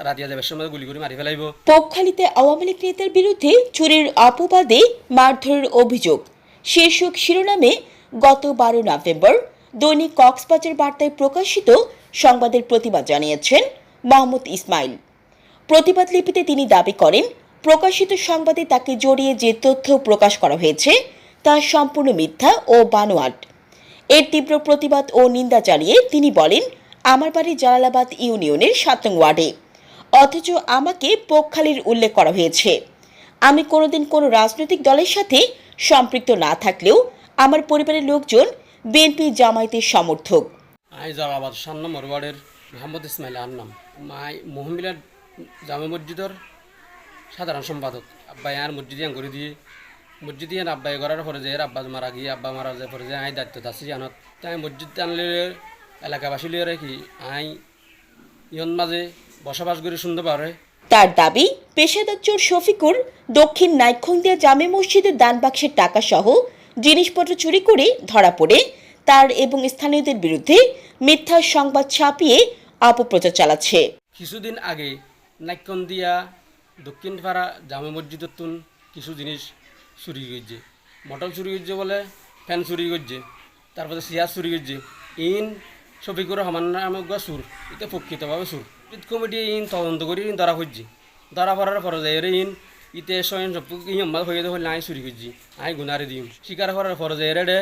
রাতিয়া যাবার সময় গুলি করে মারি ফেলাইব। পক্ষালিতে আওয়ামী লীগ নেতার বিরুদ্ধে চুরির অপবাদে মারধরের অভিযোগ শীর্ষক শিরোনামে গত 12 নভেম্বর দৈনিক কক্সবাজার বার্তায় প্রকাশিত সংবাদের প্রতিবাদ জানিয়েছেন মোহাম্মদ ইসমাইল। প্রতিবাদ লিপিতে তিনি দাবি করেন, প্রকাশিত সংবাদে তাকে জড়িয়ে যে তথ্য প্রকাশ করা হয়েছে তা সম্পূর্ণ মিথ্যা ও বানোয়াট। এর তীব্র প্রতিবাদ ও নিন্দা জানিয়ে তিনি বলেন, আমার বাড়ি জালালাবাদ ইউনিয়নের 7 নং ওয়ার্ডে, অথচ আমাকে পক্ষালীর উল্লেখ করা হয়েছে। আমি কোনোদিন কোনো রাজনৈতিক দলের সাথে সম্পৃক্ত না থাকলেও আমার পরিবারের লোকজন বিএনপি জামায়াতের সমর্থক। আই জালালাবাদ 7 নম্বর ওয়ার্ডের মোহাম্মদ ইসমাইল আর নাম। মাই মোহাম্মিলা জামে মসজিদের সাধারণ সম্পাদক। আব্বাই আর মসজিদ ইয়ান করে দিয়ে মসজিদ ইয়ান আব্বাই করার পরে যে আব্বা মারা গিয়ে আব্বা মারা যায় পরে যে আই দায়িত্ব আছি জানত তাই মসজিদ আনলে এলাকাবাসী লিয়ে কি আই ইয়ন মাঝে বসবাস করে শুনতে পারে। তার দাবি, পেশাদার চোর শফিকুর দক্ষিণ নাইখংদিয়া জামে মসজিদের দান বাক্সের টাকা সহ জিনিসপত্র চুরি করে ধরা পড়ে তার এবং স্থানীয়দের বিরুদ্ধে মিথ্যা সংবাদ ছাপিয়ে অপপ্রচার চালাচ্ছে। কিছুদিন আগে নাইখংদিয়া দক্ষিণ পাড়া জামে মসজিদের তুন কিছু জিনিস চুরি করছে, মটল চুরি করছে বলে ফ্যান চুরি করছে, তারপরে চেয়ার চুরি করছে। ইন শফিকুর রহমান নামক সুর এটা প্রকৃতভাবে সুর। কমিটি ইন তদন্ত করে ইন ধরা খুঁজছি, ধরা পড়ার পরে যাই ইন ইতে স্বয়ং সব হয়ে হলে আই চুরি করছি, আই গুনারে দিম স্বীকার করার পরে যাই রে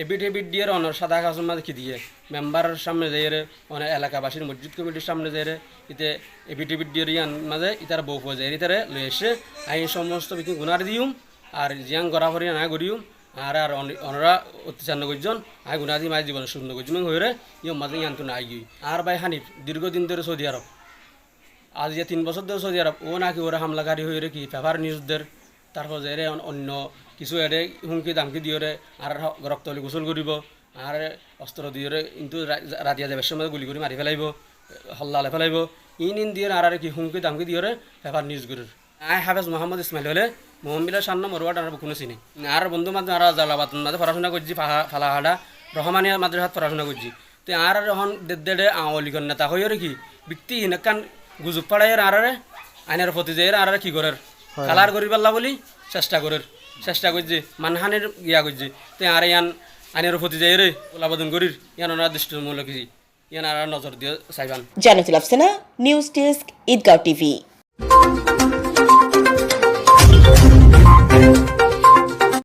এবিট দিয়ে অনার সাদা কাগজের মাঝে কি দিয়ে মেম্বারের সামনে যাই রে অনেক এলাকাবাসীর মসজিদ কমিটির সামনে যাই রে ইতে এবিট দিয়ে ইয়ান মাঝে ইতার বউ হয়ে যায় ইতারে লই এসে আই সমস্ত বিক্রি গুনারে দিম আর জিয়াং গড়া করি না করিম আর আর অনরা অত্যাচার নগরজন আই গুনা দিয়ে মাই জীবনে শূন্য করছি হয়ে ইয়ম মাঝে ইয়ান্তু না গিয়ে আর ভাই হানিফ দীর্ঘদিন ধরে সৌদি আরব, আজ 3 বছর ধরে সৌদি আরব, ও নাকি ওরা হামলাকারী হয়ে রে কি পেপার নিউজদের তারপর যে অন্য কিছু এরে হুমকি দামকি দিয়ে আর রক্তলি গোসল করিব আর অস্ত্র দিয়ে কিন্তু রাতিয়া যাবার সময় গুলি করে মারি ফেলাইব, হল্লালে ফেলাইব। ইন দিয়ে আর কি হুমকি দামকি দিয়ে পেপার নিউজ করে। আই হাফেজ মোহাম্মদ ইসমাইল হলে মোহাম্মিলা 7 নম্বর ওয়ার্ড আর কোনো চিনি আর বন্ধু মাঝে আর জালাবাদ মাঝে পড়াশোনা করছি, ফালাহাডা রহমানিয়া মাদ্রাসাত পড়াশোনা করছি। তো আর এখন দেড় আওয়ালিগর নেতা হয়ে কি ব্যক্তি হিনকান গুজব পাড়াই আর আইনের প্রতি যে আর কি করে কালার করি পাল্লা বলি চেষ্টা করছি মানহানের গিয়া করছি। তো আর ইয়ান আইনের প্রতি যাই রে ওলাবাদন করির ইয়ান ওনার দৃষ্টিমূলক ইয়ান আর নজর দিয়ে চাইবান। Jannatul Afsana, news desk, Eidgaon TV.